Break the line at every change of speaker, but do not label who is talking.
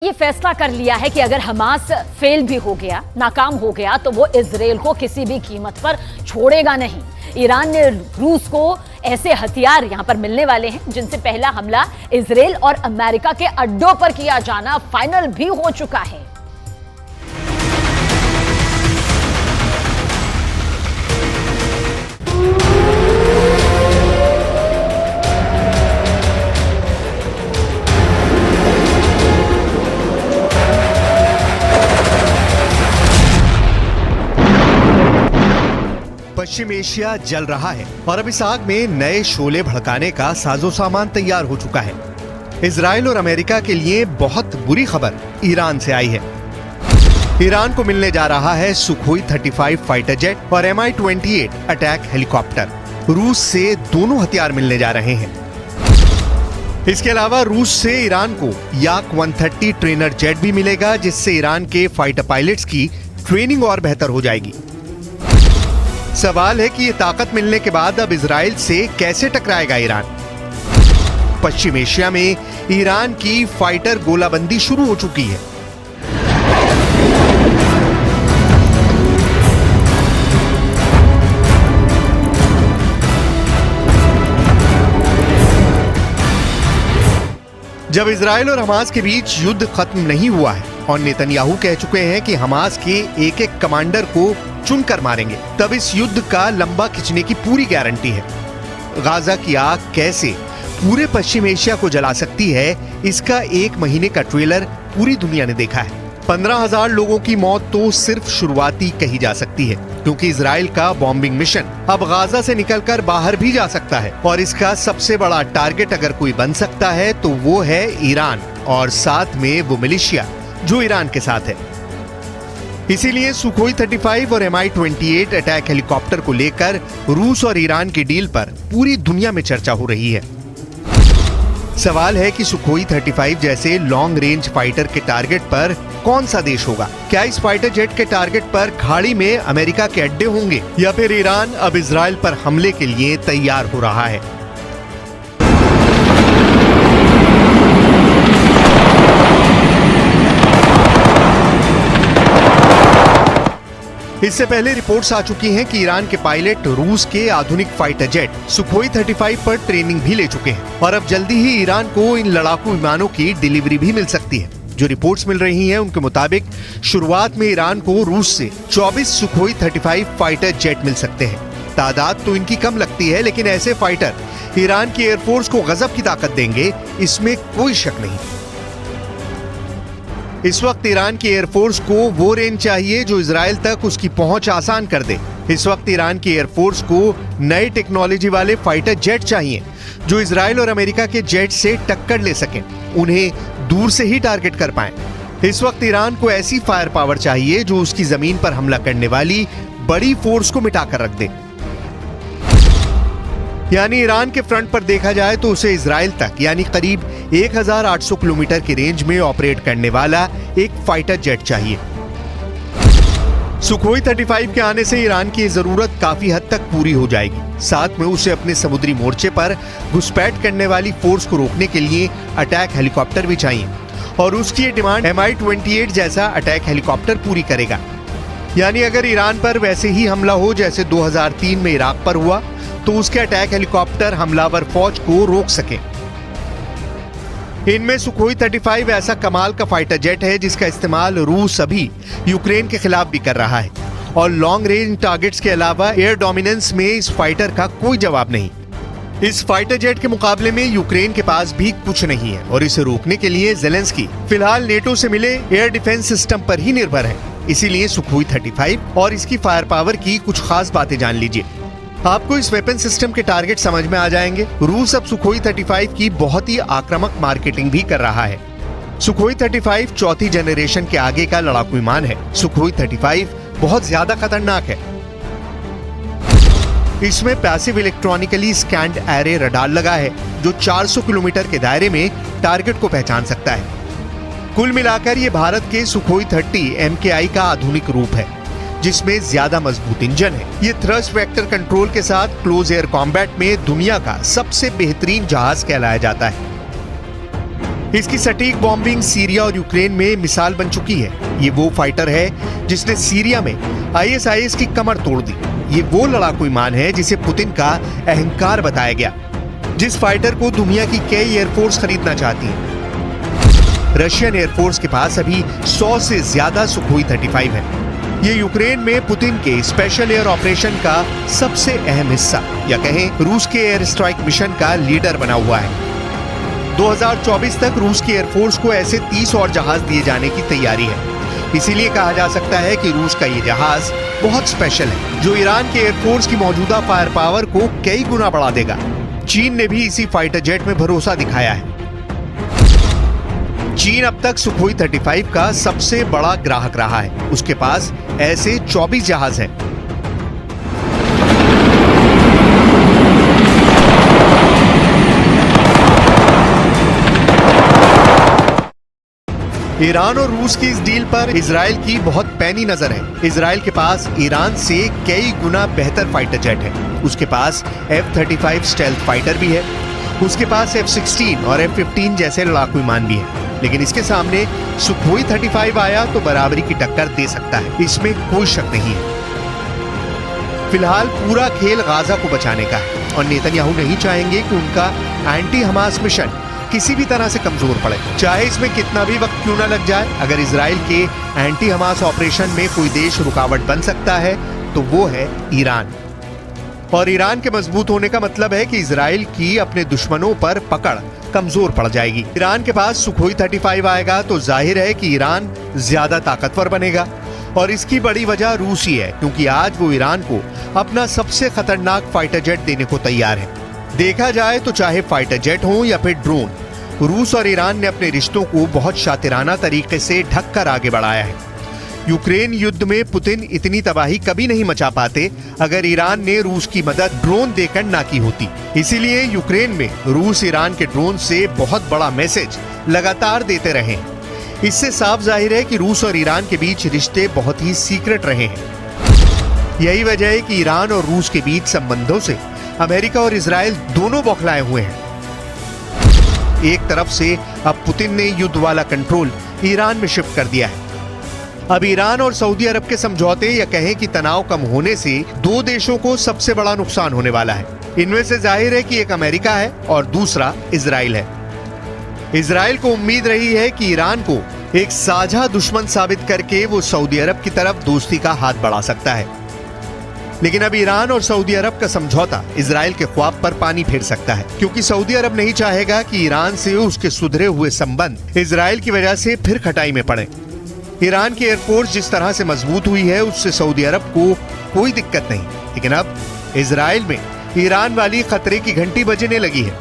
ये फैसला कर लिया है कि अगर हमास फेल भी हो गया, नाकाम हो गया, तो वो इजराइल को किसी भी कीमत पर छोड़ेगा नहीं। ईरान ने रूस को ऐसे हथियार यहां पर मिलने वाले हैं जिनसे पहला हमला इजराइल और अमेरिका के अड्डों पर किया जाना फाइनल भी हो चुका है।
पश्चिम एशिया जल रहा है और अब इस आग में नए शोले भड़काने का साजो सामान तैयार हो चुका है। इजराइल और अमेरिका के लिए बहुत बुरी खबर ईरान से आई है। ईरान को मिलने जा रहा है सुखोई 35 फाइटर जेट और Mi-28 अटैक हेलीकॉप्टर। रूस से दोनों हथियार मिलने जा रहे हैं। इसके अलावा रूस से ईरान को याक 130 ट्रेनर जेट भी मिलेगा, जिससे ईरान के फाइटर पायलट्स की ट्रेनिंग और बेहतर हो जाएगी। सवाल है कि ये ताकत मिलने के बाद अब इजराइल से कैसे टकराएगा ईरान। पश्चिम एशिया में ईरान की फाइटर गोलाबंदी शुरू हो चुकी है। जब इजराइल और हमास के बीच युद्ध खत्म नहीं हुआ है और नेतन्याहू कह चुके हैं कि हमास के एक एक कमांडर को चुनकर मारेंगे, तब इस युद्ध का लंबा खिंचने की पूरी गारंटी है। गाजा की आग कैसे पूरे पश्चिम एशिया को जला सकती है, इसका 1 महीने का ट्रेलर पूरी दुनिया ने देखा है। 15,000 लोगों की मौत तो सिर्फ शुरुआती कही जा सकती है, क्योंकि इजराइल का बॉम्बिंग मिशन अब गाजा से निकलकर बाहर भी जा सकता है और इसका सबसे बड़ा टारगेट अगर कोई बन सकता है तो वो है ईरान और साथ में वो मिलिशिया जो ईरान के साथ है। इसीलिए सुखोई 35 और Mi-28 अटैक हेलीकॉप्टर को लेकर रूस और ईरान की डील पर पूरी दुनिया में चर्चा हो रही है। सवाल है कि सुखोई 35 जैसे लॉन्ग रेंज फाइटर के टारगेट पर कौन सा देश होगा? क्या इस फाइटर जेट के टारगेट पर खाड़ी में अमेरिका के अड्डे होंगे या फिर ईरान अब इजराइल पर हमले के लिए तैयार हो रहा है? इससे पहले रिपोर्ट्स आ चुकी हैं कि ईरान के पायलट रूस के आधुनिक फाइटर जेट सुखोई 35 पर ट्रेनिंग भी ले चुके हैं और अब जल्दी ही ईरान को इन लड़ाकू विमानों की डिलीवरी भी मिल सकती है। जो रिपोर्ट्स मिल रही हैं उनके मुताबिक शुरुआत में ईरान को रूस से 24 सुखोई 35 फाइटर जेट मिल सकते हैं। तादाद तो इनकी कम लगती है, लेकिन ऐसे फाइटर ईरान की एयरफोर्स को गजब की ताकत देंगे, इसमें कोई शक नहीं। इस वक्त ईरान की एयरफोर्स को वो रेंज चाहिए जो इजराइल तक उसकी पहुंच आसान कर दे। इस वक्त ईरान की एयरफोर्स को नए टेक्नोलॉजी वाले फाइटर जेट चाहिए जो इजराइल और अमेरिका के जेट से टक्कर ले सकें, उन्हें दूर से ही टारगेट कर पाएं। इस वक्त ईरान को ऐसी फायर पावर चाहिए जो उसकी जमीन पर हमला करने वाली बड़ी फोर्स को मिटाकर रख दे। यानी ईरान के फ्रंट पर देखा जाए तो उसे इजराइल तक यानी करीब 1800 किलोमीटर की रेंज में ऑपरेट करने वाला एक फाइटर जेट चाहिए। सुखोई 35 के आने से ईरान की जरूरत काफी हद तक पूरी हो जाएगी। साथ में उसे अपने समुद्री मोर्चे पर घुसपैठ करने वाली फोर्स को रोकने के लिए अटैक हेलीकॉप्टर भी चाहिए और उसकी ये डिमांड Mi-28 जैसा अटैक हेलीकॉप्टर पूरी करेगा। यानी अगर ईरान पर वैसे ही हमला हो जैसे 2003 में इराक पर हुआ, तो उसके अटैक हेलीकॉप्टर हमलावर फौज को रोक सके। इनमें सुखोई 35 ऐसा कमाल का फाइटर जेट है जिसका इस्तेमाल रूस अभी यूक्रेन के खिलाफ भी कर रहा है और लॉन्ग रेंज टारगेट्स के अलावा एयर डोमिनेंस में इस फाइटर का कोई जवाब नहीं। इस फाइटर जेट के मुकाबले में यूक्रेन के पास भी कुछ नहीं है और इसे रोकने के लिए ज़ेलेंस्की फिलहाल नेटो से मिले एयर डिफेंस सिस्टम पर ही निर्भर है। इसीलिए सुखोई 35 और इसकी फायर पावर की कुछ खास बातें जान लीजिए। आपको इस वेपन सिस्टम के टारगेट समझ में आ जाएंगे। रूस अब सुखोई 35 की बहुत ही आक्रामक मार्केटिंग भी कर रहा है। सुखोई 35 चौथी जनरेशन के आगे का लड़ाकू विमान है। सुखोई 35 बहुत ज्यादा खतरनाक है। इसमें passive electronically scanned array radar लगा है जो 400 किलोमीटर के दायरे में टारगेट को पहचान सकता है। कुल मिलाकर ये भारत के सुखोई 30 MKI का आधुनिक रूप है, जिसमें ज्यादा मजबूत इंजन है। ये थ्रस्ट वेक्टर कंट्रोल के साथ क्लोज एयर कॉम्बैट में दुनिया का सबसे बेहतरीन जहाज कहलाया जाता है। इसकी सटीक बॉम्बिंग सीरिया और यूक्रेन में मिसाल बन चुकी है। ये वो फाइटर है जिसने सीरिया में ISIS की कमर तोड़ दी। ये वो लड़ाकू विमान है जिसे पुतिन का अहंकार बताया गया, जिस फाइटर को दुनिया की कई एयरफोर्स खरीदना चाहती है। रशियन एयरफोर्स के पास अभी 100 से ज्यादा सुखोई 35 है। ये यूक्रेन में पुतिन के स्पेशल एयर ऑपरेशन का सबसे अहम हिस्सा या कहें रूस के एयर स्ट्राइक मिशन का लीडर बना हुआ है। 2024 तक रूस की एयरफोर्स को ऐसे 30 और जहाज दिए जाने की तैयारी है। इसीलिए कहा जा सकता है कि रूस का ये जहाज बहुत स्पेशल है, जो ईरान के एयरफोर्स की मौजूदा फायर पावर को कई गुना बढ़ा देगा। चीन ने भी इसी फाइटर जेट में भरोसा दिखाया है। चीन अब तक सुखोई 35 का सबसे बड़ा ग्राहक रहा है। उसके पास ऐसे 24 जहाज हैं। ईरान और रूस की इस डील पर इजराइल की बहुत पैनी नजर है। इजराइल के पास ईरान से कई गुना बेहतर फाइटर जेट है। उसके पास F-35 स्टेल्थ फाइटर भी है। उसके पास F-16 और F-15 जैसे लड़ाकू विमान भी है। लेकिन इसके सामने सुखोई 35 आया तो बराबरी की टक्कर दे सकता है, इसमें कोई शक नहीं है। फिलहाल पूरा खेल गाजा को बचाने का है और नेतन्याहू नहीं चाहेंगे कि उनका एंटी हमास मिशन किसी भी तरह से कमजोर पड़े, चाहे इसमें कितना भी वक्त क्यों न लग जाए। अगर इजराइल के एंटी हमास ऑपरेशन में कोई देश रुकावट बन सकता है तो वो है ईरान। और ईरान के मजबूत होने का मतलब है कि इजराइल की अपने दुश्मनों पर पकड़ कमजोर पड़ जाएगी। ईरान के पास सुखोई 35 आएगा तो जाहिर है कि ईरान ज्यादा ताकतवर बनेगा। और इसकी बड़ी वजह रूस ही है, क्योंकि आज वो ईरान को अपना सबसे खतरनाक फाइटर जेट देने को तैयार है। देखा जाए तो चाहे फाइटर जेट हो या फिर ड्रोन, रूस और ईरान ने अपने रिश्तों को बहुत शातिराना तरीके से ढककर आगे बढ़ाया है। यूक्रेन युद्ध में पुतिन इतनी तबाही कभी नहीं मचा पाते अगर ईरान ने रूस की मदद ड्रोन देकर ना की होती। इसीलिए यूक्रेन में रूस ईरान के ड्रोन से बहुत बड़ा मैसेज लगातार देते रहे। इससे साफ जाहिर है कि रूस और ईरान के बीच रिश्ते बहुत ही सीक्रेट रहे हैं। यही वजह है कि ईरान और रूस के बीच संबंधों से अमेरिका और इजराइल दोनों बौखलाए हुए हैं। एक तरफ से अब पुतिन ने युद्ध वाला कंट्रोल ईरान में शिफ्ट कर दिया है। अब ईरान और सऊदी अरब के समझौते या कहें कि तनाव कम होने से दो देशों को सबसे बड़ा नुकसान होने वाला है। इनमें से जाहिर है कि एक अमेरिका है और दूसरा इजराइल है। इजराइल को उम्मीद रही है कि ईरान को एक साझा दुश्मन साबित करके वो सऊदी अरब की तरफ दोस्ती का हाथ बढ़ा सकता है। लेकिन अब ईरान और सऊदी अरब का समझौता इजराइल के ख्वाब पर पानी फेर सकता है, क्योंकि सऊदी अरब नहीं चाहेगा कि ईरान से उसके सुधरे हुए संबंध इजराइल की वजह से फिर खटाई में पड़े। ईरान की एयरफोर्स जिस तरह से मजबूत हुई है उससे सऊदी अरब को कोई दिक्कत नहीं, लेकिन अब इजराइल में ईरान वाली खतरे की घंटी बजने लगी है।